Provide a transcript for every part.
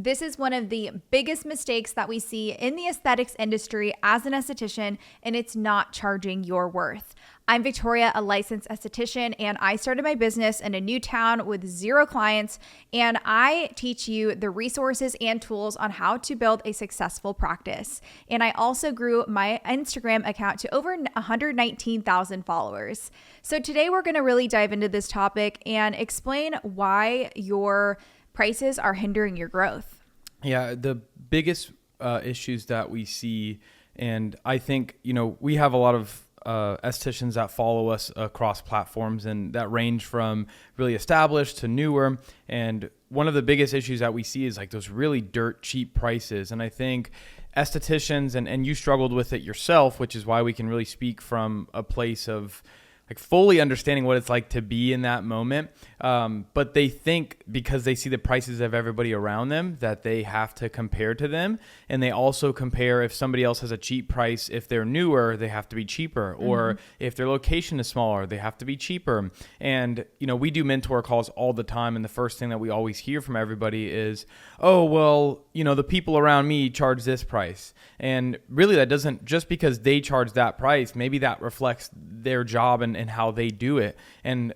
This is one of the biggest mistakes that we see in the aesthetics industry as an esthetician, and it's not charging your worth. I'm Victoria, a licensed esthetician, and I started my business in a new town with 0 clients, and I teach you the resources and tools on how to build a successful practice. And I also grew my Instagram account to over 119,000 followers. So today we're going to really dive into this topic and explain why your prices are hindering your growth. Yeah, the biggest issues that we see, and I think, we have a lot of estheticians that follow us across platforms, and that range from really established to newer. And one of the biggest issues that we see is like those really dirt cheap prices. And I think estheticians, and you struggled with it yourself, which is why we can really speak from a place of like fully understanding what it's like to be in that moment. But they think because they see the prices of everybody around them that they have to compare to them. And they also compare if somebody else has a cheap price, if they're newer, they have to be cheaper. Or if their location is smaller, they have to be cheaper. And, we do mentor calls all the time. And the first thing that we always hear from everybody is, oh, well, the people around me charge this price. And really that doesn't, just because they charge that price, maybe that reflects their job and how they do it. And,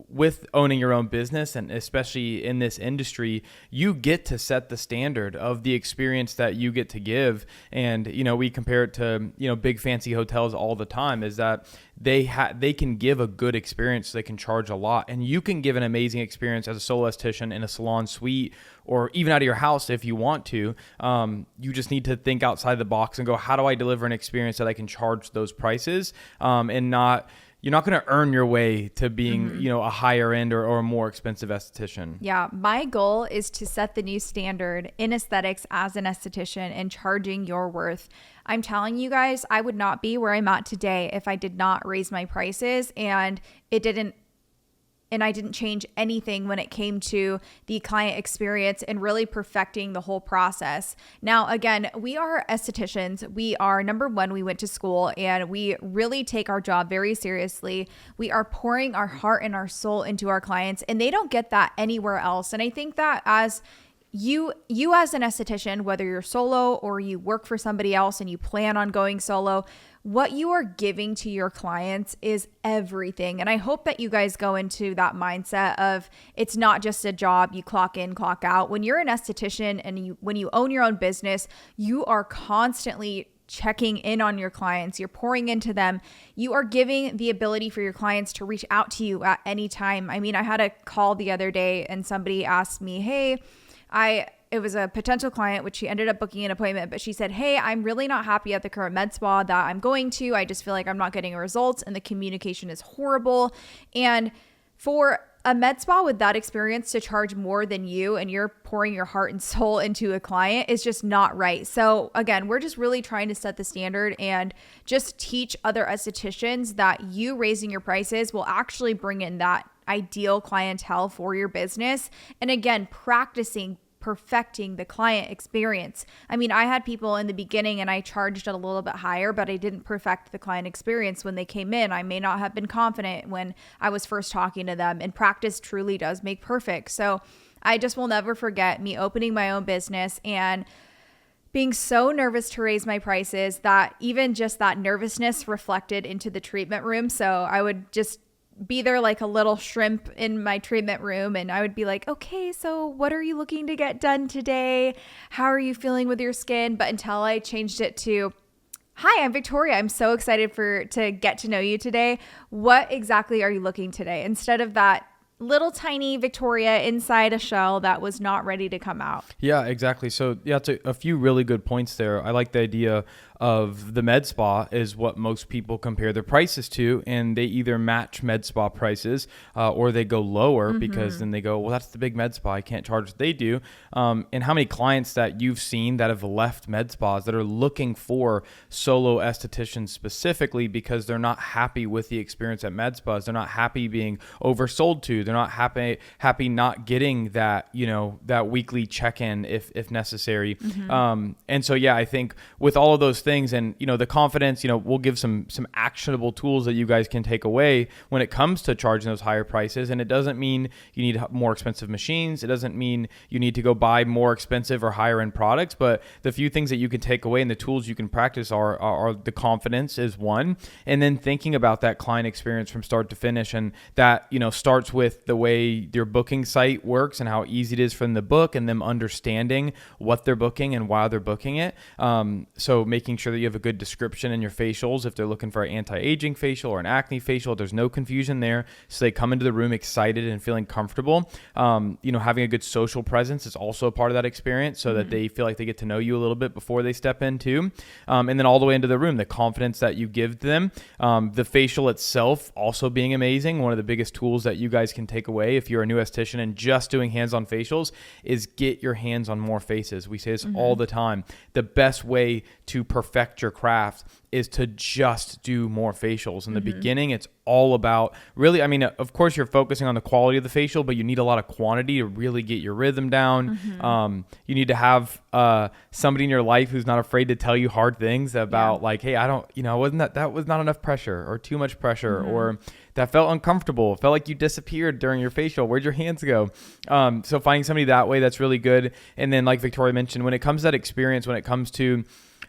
with owning your own business, and especially in this industry, you get to set the standard of the experience that you get to give. And, we compare it to, big fancy hotels all the time, is that they can give a good experience. So they can charge a lot, and you can give an amazing experience as a solo esthetician in a salon suite, or even out of your house if you want to. You just need to think outside the box and go, how do I deliver an experience that I can charge those prices, and you're not going to earn your way to being, a higher end or a more expensive esthetician. Yeah. My goal is to set the new standard in aesthetics as an esthetician and charging your worth. I'm telling you guys, I would not be where I'm at today if I did not raise my prices, and I didn't change anything when it came to the client experience and really perfecting the whole process. Now, again, we are estheticians. We are, number one, we went to school and we really take our job very seriously. We are pouring our heart and our soul into our clients, and they don't get that anywhere else. And I think that as you as an esthetician, whether you're solo or you work for somebody else and you plan on going solo, what you are giving to your clients is everything. And I hope that you guys go into that mindset of it's not just a job you clock in, clock out. When you're an esthetician and when you own your own business, you are constantly checking in on your clients. You're pouring into them. You are giving the ability for your clients to reach out to you at any time. I mean, I had a call the other day and somebody asked me, hey, it was a potential client, which she ended up booking an appointment, but she said, hey, I'm really not happy at the current med spa that I'm going to. I just feel like I'm not getting results and the communication is horrible. And for a med spa with that experience to charge more than you, and you're pouring your heart and soul into a client, is just not right. So again, we're just really trying to set the standard and just teach other estheticians that you raising your prices will actually bring in that ideal clientele for your business. And again, perfecting the client experience. I mean, I had people in the beginning and I charged a little bit higher, but I didn't perfect the client experience when they came in. I may not have been confident when I was first talking to them, and practice truly does make perfect. So I just will never forget me opening my own business and being so nervous to raise my prices that even just that nervousness reflected into the treatment room. So I would just be there like a little shrimp in my treatment room, and I would be like, okay, so what are you looking to get done today? How are you feeling with your skin? But until I changed it to, hi, I'm Victoria. I'm so excited to get to know you today. What exactly are you looking today? Instead of that little tiny Victoria inside a shell that was not ready to come out. Yeah, exactly. So yeah, it's a few really good points there. I like the idea of the med spa is what most people compare their prices to, and they either match med spa prices or they go lower because then they go, well, that's the big med spa, I can't charge what they do. And how many clients that you've seen that have left med spas that are looking for solo estheticians specifically because they're not happy with the experience at med spas. They're not happy being oversold to. They're not happy not getting that, that weekly check-in if necessary. And so, yeah, I think with all of those things and, the confidence, we'll give some actionable tools that you guys can take away when it comes to charging those higher prices. And it doesn't mean you need more expensive machines. It doesn't mean you need to go buy more expensive or higher end products, but the few things that you can take away and the tools you can practice are the confidence is one. And then thinking about that client experience from start to finish. And that, starts with the way your booking site works and how easy it is for them to book and them understanding what they're booking and why they're booking it. So making sure that you have a good description in your facials. If they're looking for an anti-aging facial or an acne facial, there's no confusion there. So they come into the room excited and feeling comfortable. Having a good social presence is also a part of that experience so that they feel like they get to know you a little bit before they step in too. And then all the way into the room, the confidence that you give them, the facial itself also being amazing. One of the biggest tools that you guys can take away if you're a new esthetician and just doing hands-on facials is get your hands on more faces. We say this all the time. The best way to perfect your craft is to just do more facials. In the beginning, it's all about really, of course you're focusing on the quality of the facial, but you need a lot of quantity to really get your rhythm down. You need to have somebody in your life who's not afraid to tell you hard things about like, hey, that was not enough pressure or too much pressure or that felt uncomfortable. It felt like you disappeared during your facial. Where'd your hands go? So finding somebody that way, that's really good. And then like Victoria mentioned, when it comes to that experience, when it comes to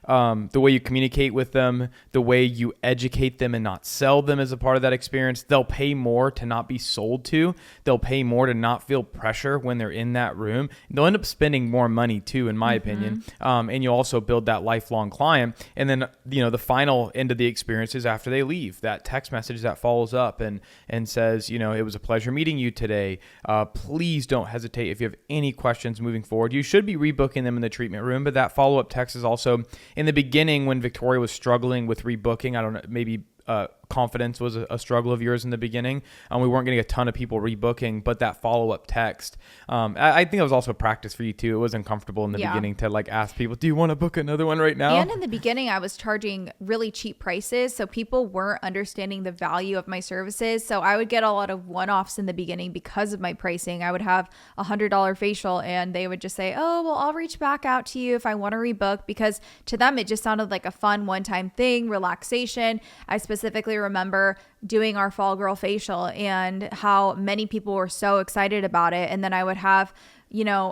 the way you communicate with them, the way you educate them and not sell them as a part of that experience, they'll pay more to not be sold to. They'll pay more to not feel pressure when they're in that room. They'll end up spending more money too, in my opinion. And you also build that lifelong client. And then, the final end of the experience is after they leave, that text message that follows up and says, it was a pleasure meeting you today. Please don't hesitate if you have any questions moving forward. You should be rebooking them in the treatment room, but that follow-up text is also in the beginning when Victoria was struggling with rebooking. I don't know, maybe confidence was a struggle of yours in the beginning. We weren't getting a ton of people rebooking, but that follow-up text, I think it was also practice for you too. It was uncomfortable in the beginning to like ask people, do you want to book another one right now? And in the beginning, I was charging really cheap prices. So people weren't understanding the value of my services. So I would get a lot of one-offs in the beginning because of my pricing. I would have $100 facial and they would just say, oh, well, I'll reach back out to you if I want to rebook, because to them, it just sounded like a fun one-time thing, relaxation. I specifically remember doing our fall girl facial and how many people were so excited about it. And then I would have,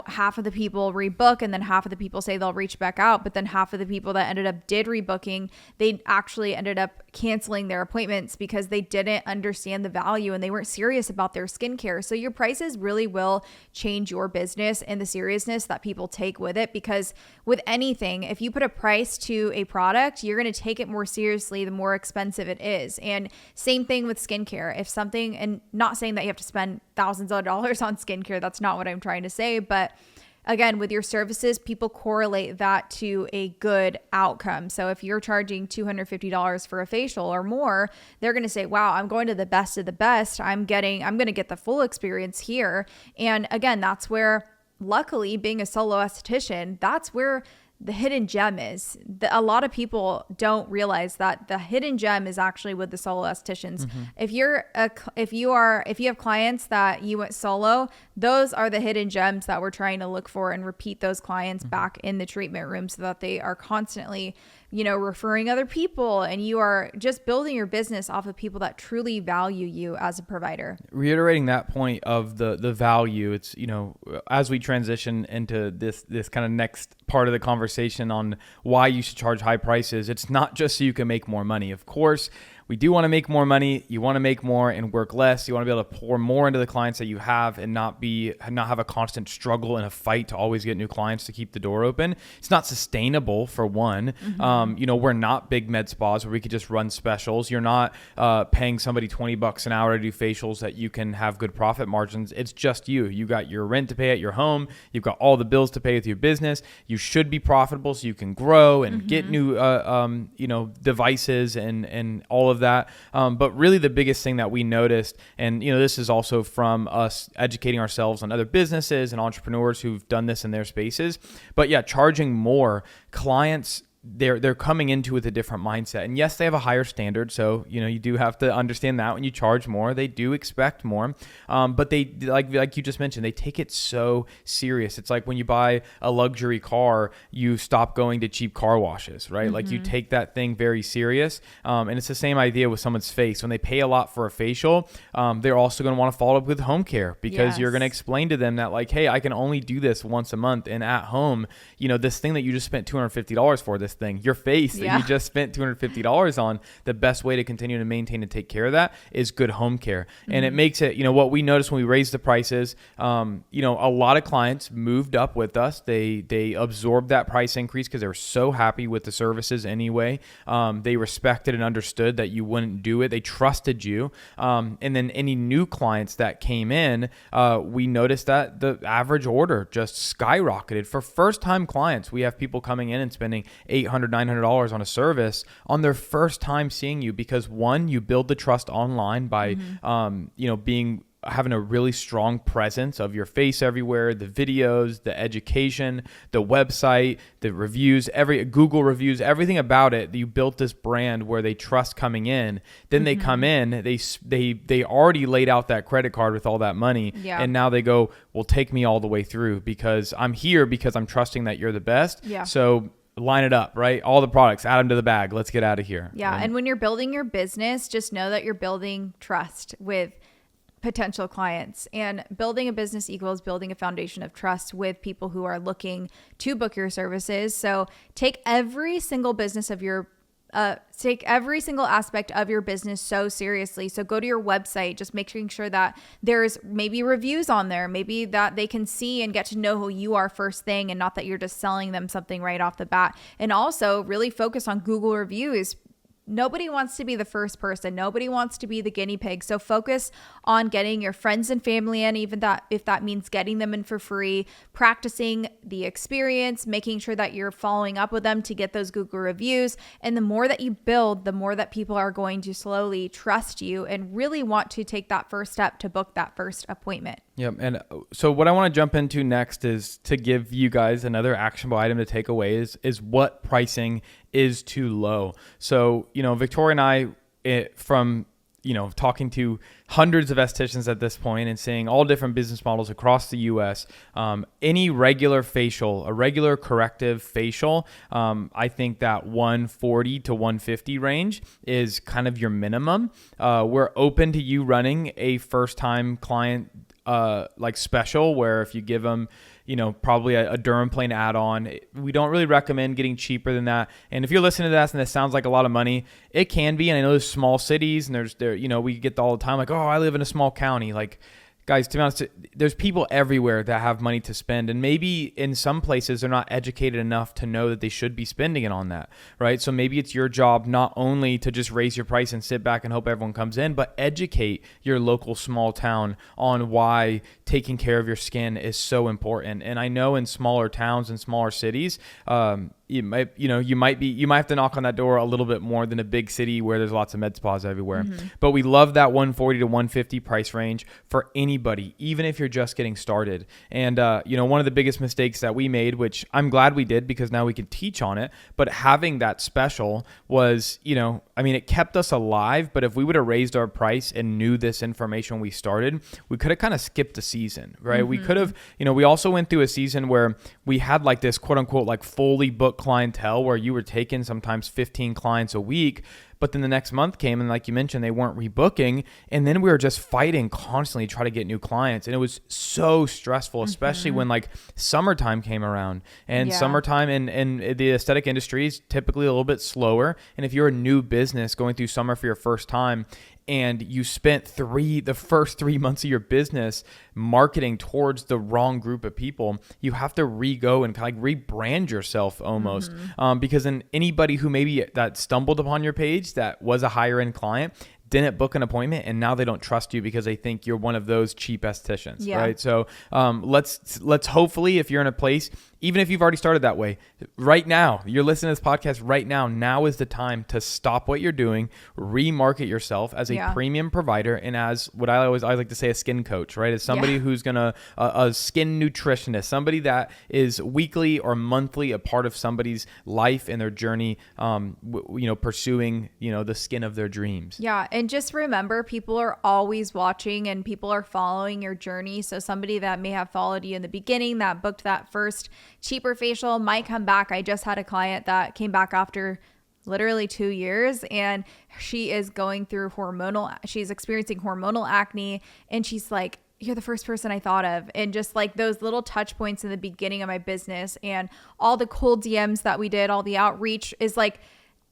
half of the people rebook and then half of the people say they'll reach back out. But then half of the people that ended up did rebooking, they actually ended up canceling their appointments because they didn't understand the value and they weren't serious about their skincare. So your prices really will change your business and the seriousness that people take with it, because with anything, if you put a price to a product, you're going to take it more seriously the more expensive it is. And same thing with skincare. If something, and not saying that you have to spend thousands of dollars on skincare, that's not what I'm trying to say, but again, with your services, people correlate that to a good outcome. So if you're charging $250 for a facial or more, they're going to say, wow, I'm going to the best of the best. I'm going to get the full experience here. And again, that's where, luckily, being a solo esthetician, that's where the hidden gem is. A lot of people don't realize that the hidden gem is actually with the solo estheticians. If you have clients that you went solo, those are the hidden gems that we're trying to look for and repeat those clients back in the treatment room so that they are constantly, referring other people, and you are just building your business off of people that truly value you as a provider. Reiterating that point of the value, it's, as we transition into this kind of next part of the conversation on why you should charge high prices, it's not just so you can make more money. Of course, we do want to make more money. You want to make more and work less. You want to be able to pour more into the clients that you have and not have a constant struggle and a fight to always get new clients to keep the door open. It's not sustainable, for one. We're not big med spas where we could just run specials. You're not paying somebody $20 an hour to do facials that you can have good profit margins. It's just you. You got your rent to pay at your home. You've got all the bills to pay with your business. You should be profitable so you can grow and get new devices and all of that. But really the biggest thing that we noticed, and this is also from us educating ourselves on other businesses and entrepreneurs who've done this in their spaces, but yeah, charging more. Clients they're coming into with a different mindset. And yes, they have a higher standard. So, you do have to understand that when you charge more, they do expect more. But they, like you just mentioned, they take it so serious. It's like when you buy a luxury car, you stop going to cheap car washes, right? Like you take that thing very serious. And it's the same idea with someone's face. When they pay a lot for a facial, they're also going to want to follow up with home care, because you're going to explain to them that like, hey, I can only do this once a month. And at home, this thing that you just spent $250 for, this thing, your face that you just spent $250 on, the best way to continue to maintain and take care of that is good home care. And it makes it, what we noticed when we raised the prices, a lot of clients moved up with us. They absorbed that price increase because they were so happy with the services anyway. They respected and understood that you wouldn't do it. They trusted you. And then any new clients that came in, we noticed that the average order just skyrocketed. For first time clients, we have people coming in and spending $800, $900 on a service on their first time seeing you, because one, you build the trust online by, having a really strong presence of your face everywhere, the videos, the education, the website, the reviews, Google reviews, everything about it. You built this brand where they trust coming in. Then they come in, they already laid out that credit card with all that money. Yeah. And now they go, well, take me all the way through, because I'm here because I'm trusting that you're the best. Yeah. So line it up, right? All the products, add them to the bag. Let's get out of here. Yeah. And when you're building your business, just know that you're building trust with potential clients, and building a business equals building a foundation of trust with people who are looking to book your services. So take every single aspect of your business so seriously. So go to your website, just making sure that there's maybe reviews on there, maybe that they can see and get to know who you are first thing, and not that you're just selling them something right off the bat. And also really focus on Google reviews. Nobody wants to be the first person. Nobody wants to be the guinea pig. So focus on getting your friends and family in, even that if that means getting them in for free, practicing the experience, making sure that you're following up with them to get those Google reviews. And the more that you build, the more that people are going to slowly trust you and really want to take that first step to book that first appointment. Yep. And so what I want to jump into next is to give you guys another actionable item to take away is what pricing is too low. So, Victoria and I, from, talking to hundreds of estheticians at this point and seeing all different business models across the US, any regular facial, a regular corrective facial, I think that $140 to $150 range is kind of your minimum. We're open to you running a first time client like special, where if you give them, probably a Dermaplane add-on, we don't really recommend getting cheaper than that. And if you're listening to this and this sounds like a lot of money, it can be. And I know there's small cities and we get all the time like, oh, I live in a small county. Like, guys, to be honest, there's people everywhere that have money to spend. And maybe in some places they're not educated enough to know that they should be spending it on that, right? So maybe it's your job not only to just raise your price and sit back and hope everyone comes in, but educate your local small town on why taking care of your skin is so important. And I know in smaller towns and smaller cities, you might have to knock on that door a little bit more than a big city where there's lots of med spas everywhere. But we love that $140 to $150 price range for anybody, even if you're just getting started. And, one of the biggest mistakes that we made, which I'm glad we did because now we can teach on it, but having that special was, it kept us alive. But if we would have raised our price and knew this information when we started, we could have kind of skipped a season, right? We could have, we also went through a season where we had like this quote unquote, like fully booked clientele where you were taking sometimes 15 clients a week, but then the next month came and like you mentioned, they weren't rebooking. And then we were just fighting constantly to try to get new clients. And it was so stressful, especially when like summertime came around, and summertime in the aesthetic industry is typically a little bit slower. And if you're a new business going through summer for your first time, and you spent the first 3 months of your business marketing towards the wrong group of people, you have to re-go and kind of like rebrand yourself almost. Because then anybody who maybe that stumbled upon your page that was a higher end client didn't book an appointment, and now they don't trust you because they think you're one of those cheap estheticians, right? So let's hopefully, if you're in a place, even if you've already started that way, right now, you're listening to this podcast right now. Now is the time to stop what you're doing, remarket yourself as a premium provider, and as what I like to say, a skin coach, right? As somebody who's gonna a skin nutritionist, somebody that is weekly or monthly a part of somebody's life and their journey, pursuing the skin of their dreams. Yeah, and just remember, people are always watching and people are following your journey. So somebody that may have followed you in the beginning, that booked that first cheaper facial, might come back. I just had a client that came back after literally 2 years, and she is she's experiencing hormonal acne, and she's like, you're the first person I thought of. And just like those little touch points in the beginning of my business and all the cold DMs that we did, all the outreach is like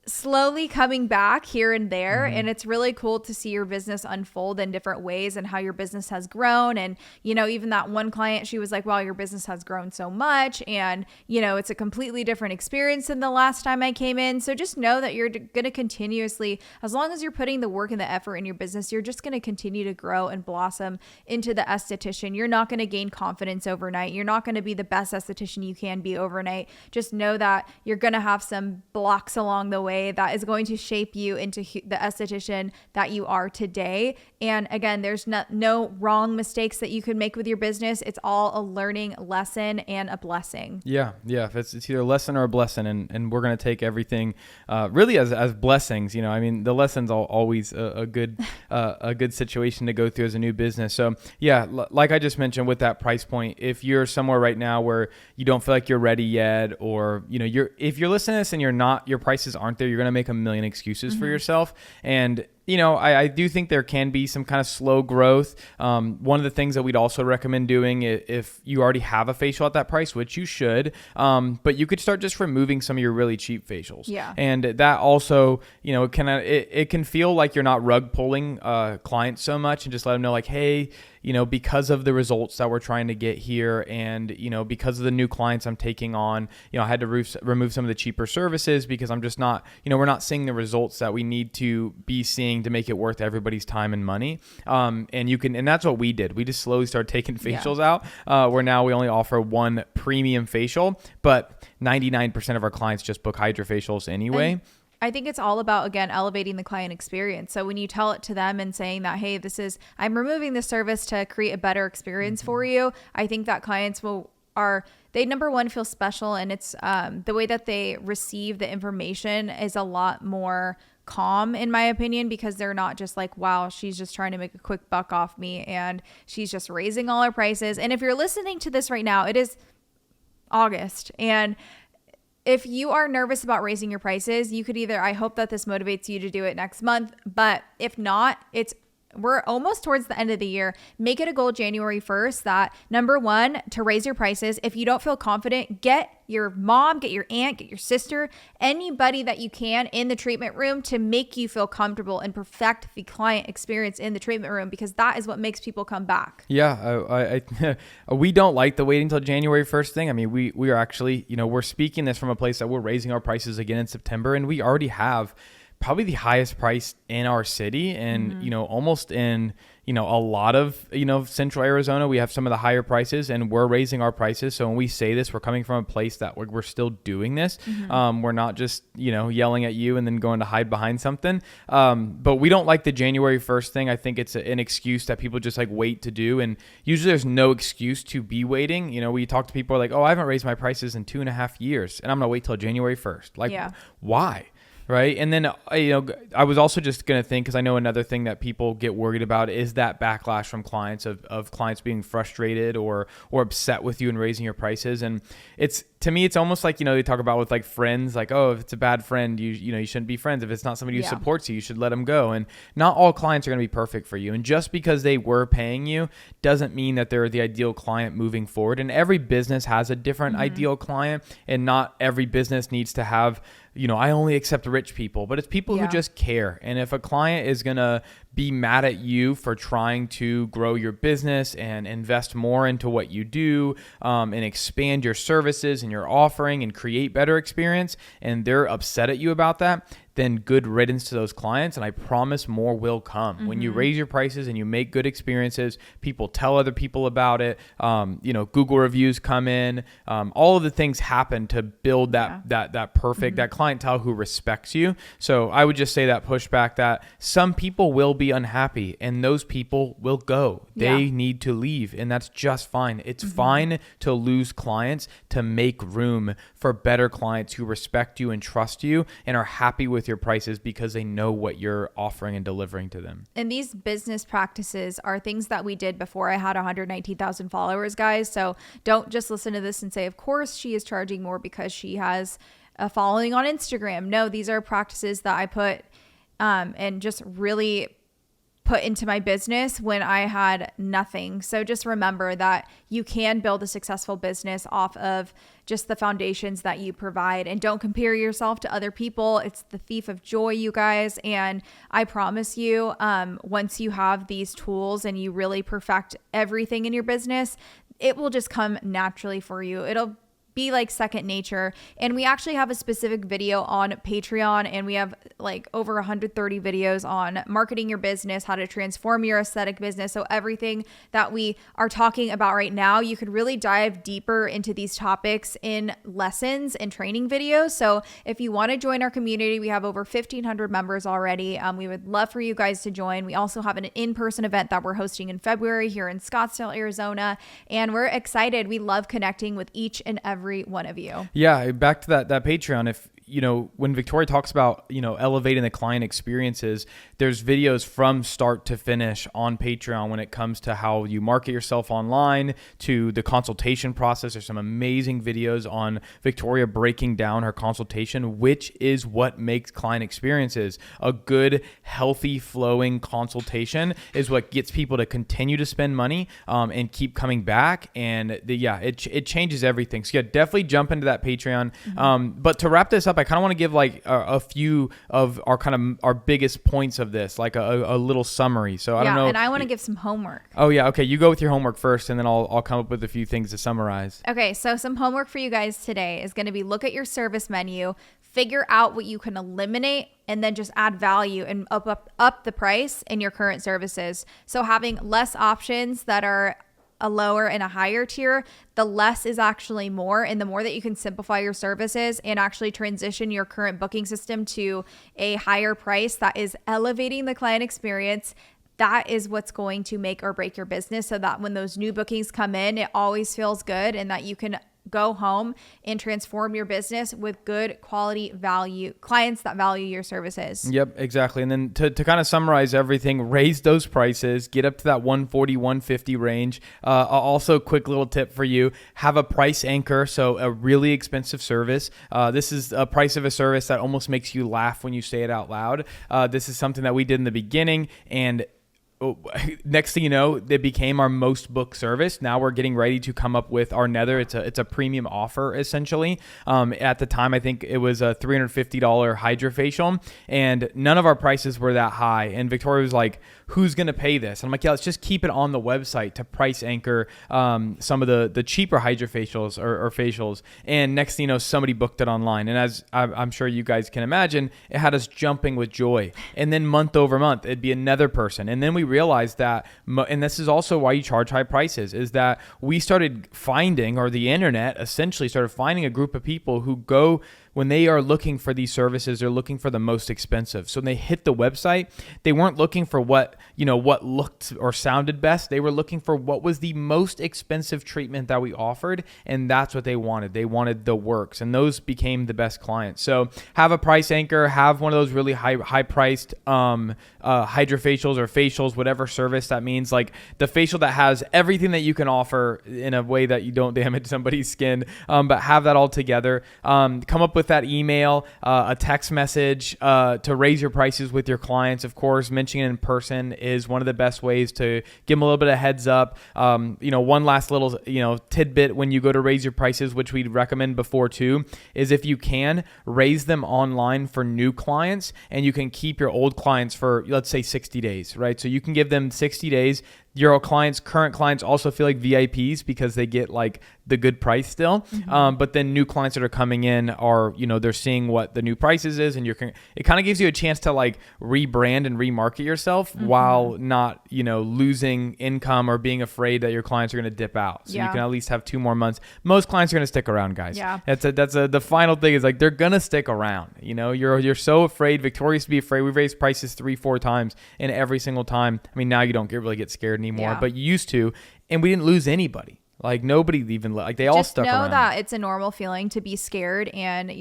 slowly coming back here and there. And it's really cool to see your business unfold in different ways and how your business has grown. And, even that one client, she was like, wow, your business has grown so much. And, it's a completely different experience than the last time I came in. So just know that you're going to continuously, as long as you're putting the work and the effort in your business, you're just going to continue to grow and blossom into the esthetician. You're not going to gain confidence overnight. You're not going to be the best esthetician you can be overnight. Just know that you're going to have some blocks along the way that is going to shape you into the esthetician that you are today. And again, there's no wrong mistakes that you could make with your business. It's all a learning lesson and a blessing. Yeah. It's either a lesson or a blessing, and we're going to take everything really as blessings. The lesson's always a good situation to go through as a new business. So like I just mentioned with that price point, if you're somewhere right now where you don't feel like you're ready yet, or if you're listening to this and your prices aren't there, you're going to make a million excuses for yourself. And I do think there can be some kind of slow growth. One of the things that we'd also recommend doing, if you already have a facial at that price, which you should, but you could start just removing some of your really cheap facials. Yeah. And that also, it can feel like you're not rug pulling clients so much, and just let them know like, hey, because of the results that we're trying to get here, and, because of the new clients I'm taking on, I had to remove some of the cheaper services because I'm just not, we're not seeing the results that we need to be seeing to make it worth everybody's time and money. And that's what we did. We just slowly started taking facials out, where now we only offer one premium facial, but 99% of our clients just book hydrofacials anyway. And I think it's all about, again, elevating the client experience. So when you tell it to them and saying that, hey, I'm removing this service to create a better experience for you, I think that clients they number one feel special, and it's the way that they receive the information is a lot more calm, in my opinion, because they're not just like, wow, she's just trying to make a quick buck off me and she's just raising all her prices. And if you're listening to this right now, it is August, and if you are nervous about raising your prices, you could I hope that this motivates you to do it next month, but if not, we're almost towards the end of the year. Make it a goal January 1st that, number one, to raise your prices. If you don't feel confident, get your mom, get your aunt, get your sister, anybody that you can in the treatment room to make you feel comfortable and perfect the client experience in the treatment room, because that is what makes people come back. Yeah, we don't like the waiting until January 1st thing. I mean, we are actually, we're speaking this from a place that we're raising our prices again in September, and we already have probably the highest price in our city, and almost in a lot of central Arizona, we have some of the higher prices, and we're raising our prices. So when we say this, we're coming from a place that we're still doing this. We're not just yelling at you and then going to hide behind something. But we don't like the January 1st thing. I think it's an excuse that people just like wait to do, and usually there's no excuse to be waiting. We talk to people like, oh, I haven't raised my prices in 2.5 years, and I'm gonna wait till January 1st. Like, why? Right. And then, I was also just going to think, because I know another thing that people get worried about is that backlash from clients of clients being frustrated or upset with you and raising your prices. And to me, it's almost like, they talk about with like friends, like, oh, if it's a bad friend, you shouldn't be friends. If it's not somebody who supports you, you should let them go. And not all clients are going to be perfect for you. And just because they were paying you doesn't mean that they're the ideal client moving forward. And every business has a different ideal client, and not every business needs to have, I only accept rich people, but it's people who just care. And if a client is going to be mad at you for trying to grow your business and invest more into what you do, and expand your services and your offering and create better experience, and they're upset at you about that, then good riddance to those clients. And I promise more will come. When you raise your prices and you make good experiences, people tell other people about it. Google reviews come in. All of the things happen to build that perfect, that clientele who respects you. So I would just say that pushback that some people will be unhappy and those people will go. They need to leave, and that's just fine. It's fine to lose clients to make room for better clients who respect you and trust you and are happy with your prices because they know what you're offering and delivering to them. And these business practices are things that we did before I had 119,000 followers, guys. So don't just listen to this and say, of course she is charging more because she has a following on Instagram. No, these are practices that I put and just really put into my business when I had nothing. So just remember that you can build a successful business off of just the foundations that you provide, and don't compare yourself to other people. It's the thief of joy, you guys. And I promise you, once you have these tools and you really perfect everything in your business, it will just come naturally for you. It'll be like second nature. And we actually have a specific video on Patreon, and we have like over 130 videos on marketing your business, how to transform your aesthetic business. So everything that we are talking about right now, you could really dive deeper into these topics in lessons and training videos. So if you want to join our community, we have over 1,500 members already. We would love for you guys to join. We also have an in-person event that we're hosting in February here in Scottsdale, Arizona, and we're excited. We love connecting with each and every one of you. Yeah, back to that Patreon. If when Victoria talks about, elevating the client experiences, there's videos from start to finish on Patreon when it comes to how you market yourself online to the consultation process. There's some amazing videos on Victoria breaking down her consultation, which is what makes client experiences. A good, healthy, flowing consultation is what gets people to continue to spend money and keep coming back. And it changes everything. So definitely jump into that Patreon. But to wrap this up, I kind of want to give like a few of our biggest points of this, like a little summary. So I don't know. And I want to give some homework. Oh yeah. Okay. You go with your homework first, and then I'll come up with a few things to summarize. Okay. So some homework for you guys today is going to be look at your service menu, figure out what you can eliminate, and then just add value and up the price in your current services. So having less options that are a lower and a higher tier, the less is actually more, and the more that you can simplify your services and actually transition your current booking system to a higher price that is elevating the client experience, that is what's going to make or break your business, so that when those new bookings come in, it always feels good and that you can go home and transform your business with good quality value clients that value your services. Yep, exactly. And then to kind of summarize everything, raise those prices, get up to that 140, 150 range. Also, quick little tip for you, have a price anchor. So a really expensive service. This is a price of a service that almost makes you laugh when you say it out loud. This is something that we did in the beginning, and next thing you know, it became our most booked service. Now we're getting ready to come up with our Nether. It's a premium offer essentially. At the time, I think it was a $350 hydrofacial, and none of our prices were that high. And Victoria was like, "Who's gonna pay this?" And I'm like, "Yeah, let's just keep it on the website to price anchor some of the cheaper hydrofacials or facials." And next thing you know, somebody booked it online. And as I'm sure you guys can imagine, it had us jumping with joy. And then month over month, it'd be another person. And then we realized that, and this is also why you charge high prices, is that we started finding, or the internet essentially started finding, a group of people who go, when they are looking for these services, they're looking for the most expensive. So when they hit the website, they weren't looking for what looked or sounded best. They were looking for what was the most expensive treatment that we offered, and that's what they wanted. They wanted the works, and those became the best clients. So have a price anchor, have one of those really high priced hydrofacials or facials, whatever service that means, like the facial that has everything that you can offer in a way that you don't damage somebody's skin, but have that all together. Come up with with that email, a text message to raise your prices with your clients. Of course, mentioning it in person is one of the best ways to give them a little bit of heads up. One last little, tidbit when you go to raise your prices, which we'd recommend before too, is if you can raise them online for new clients, and you can keep your old clients for, let's say, 60 days, right? So you can give them 60 days. Your current clients also feel like VIPs because they get like the good price still. Mm-hmm. But then new clients that are coming in are, they're seeing what the new prices is, and it kind of gives you a chance to like rebrand and remarket yourself mm-hmm. while not, losing income or being afraid that your clients are going to dip out. So you can at least have 2 more months. Most clients are going to stick around, guys. Yeah. The final thing is like, they're going to stick around. You're so afraid. Victoria used to be afraid. We've raised prices 3-4 times, and every single time, I mean, now you don't really get scared anymore, but you used to, and we didn't lose anybody. Like nobody even, like they all stuck around. Just know that it's a normal feeling to be scared, and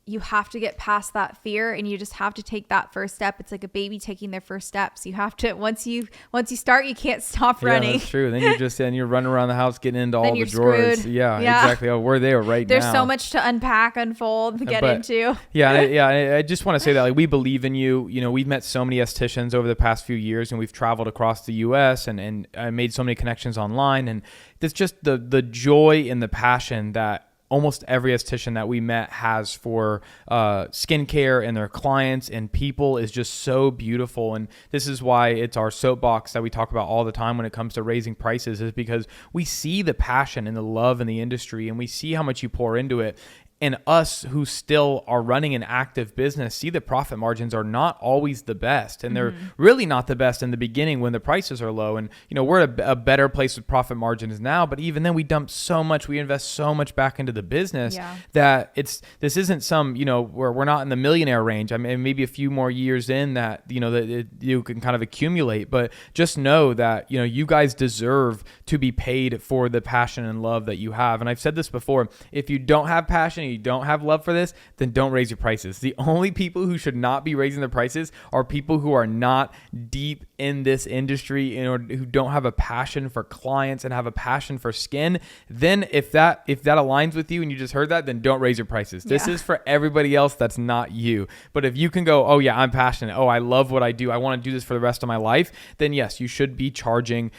you have to get past that fear, and you just have to take that first step. It's like a baby taking their first steps. You have to, once you start, you can't stop running. Yeah, that's true. Then you're running around the house, getting into all the drawers. Yeah, exactly. Oh, we're there right There's now. There's so much to unpack, unfold, get into. I just want to say that like we believe in you. We've met so many estheticians over the past few years, and we've traveled across the U.S. and made so many connections online. And it's just the joy and the passion that almost every esthetician that we met has for skincare and their clients and people is just so beautiful. And this is why it's our soapbox that we talk about all the time when it comes to raising prices, is because we see the passion and the love in the industry, and we see how much you pour into it. And us who still are running an active business see the profit margins are not always the best. And they're really not the best in the beginning when the prices are low. And, we're at a better place with profit margins now. But even then we dump so much, we invest so much back into the business that this isn't some, where we're not in the millionaire range. I mean, maybe a few more years in that, you can kind of accumulate. But just know that, you guys deserve to be paid for the passion and love that you have. And I've said this before, if you don't have passion, you don't have love for this, then don't raise your prices. The only people who should not be raising their prices are people who are not deep in this industry and who don't have a passion for clients and have a passion for skin. Then if that aligns with you and you just heard that, then don't raise your prices. This is for everybody else that's not you. But if you can go, oh yeah, I'm passionate. Oh, I love what I do. I want to do this for the rest of my life. Then yes, you should be charging,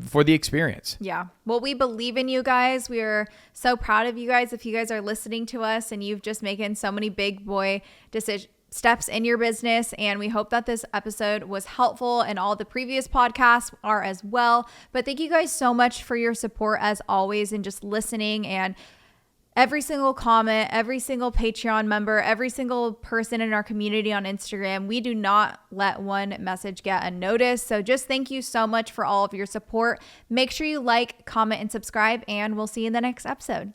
for the experience. Yeah. Well, we believe in you guys. We are so proud of you guys. If you guys are listening to us and you've just making so many big boy steps in your business, and we hope that this episode was helpful, and all the previous podcasts are as well. But thank you guys so much for your support as always, and just listening, and every single comment, every single Patreon member, every single person in our community on Instagram. We do not let one message get unnoticed. So just thank you so much for all of your support. Make sure you like, comment, and subscribe, and we'll see you in the next episode.